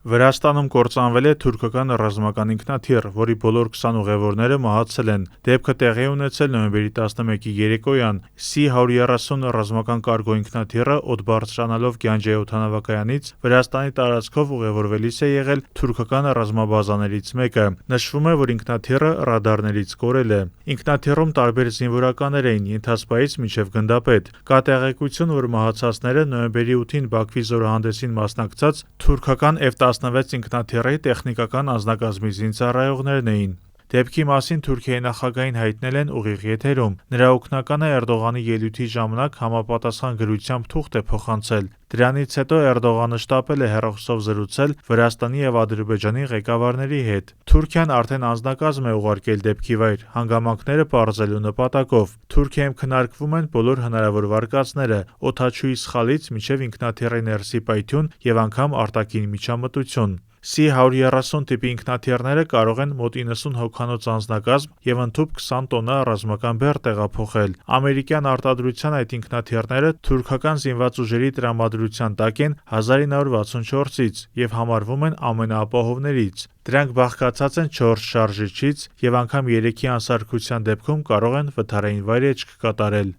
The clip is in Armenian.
Վրաստանում կործանվել է թուրքական ռազմական ինքնաթիռ, որի բոլոր 20 ուղևորները մահացել են։ Դեպքը տեղի է ունեցել նոյեմբերի 11-ի երեկոյան։ C-130 ռազմական կարգո ինքնաթիռը օդ բարձրանալով Գյանջեի օդանավակայանից Վրաստանի տարածքով ուղևորվելիս է եղել թուրքական ռազմաբազաներից մեկը։ Նշվում է, որ ինքնաթիռը ռադարներից կորել է։ Ինքնաթիռում տարբեր զինվորականներ էին՝ ենթասպայից մինչև գնդապետ։ Կա տեղեկություն, որ մահացածները նոյեմբերի 8-ին Բաքվի զորահանդեսին մասնակցած թուրքական F-16 ինքնաթիռի տեխնիկական անձնակազմի զինծառայողներն էին։ Դեպքի մասին Թուրքիայի նախագահին հայտնել են ուղիղ եթերում։ Նրա օգնականը Էրդողանի ելույթի ժամանակ համապատասխան գրությամբ թուղթ է փոխանցել։ Դրանից հետո Էրդողանը շտապել է հեռախոսով զրուցել Վրաստանի եւ Ադրբեջանի ղեկավարների հետ։ Թուրքիան արդեն անձնակազմ է ուղարկել դեպքի վայր՝ հանգամանքները պարզելու նպատակով։ Թուրքիայում քննարկվում են բոլոր հնարավոր վարկածները՝ օդաչուի սխալից մինչև ինքնաթիռի ներսի պայթյուն եւ անգամ արտաքին միջամտություն։ C-130 տիպի ինքնաթիռները կարող են մոտ 90 հոգանոց անձնակազմ եւ ընդհուպ 20 տոննա ռազմական բեռ տեղափոխել։ Ամերիկյան արտադրության այդ ինքնաթիռները թուրքական զինված ուժերի տրամադրության տակ են 1964-ից եւ համարվում են ամենաապահովներից։ Դրանք բաղկացած են 4 շարժիչից եւ անգամ 3-ի անսարքության դեպքում կարող են վթարային վայրէջք կատարել։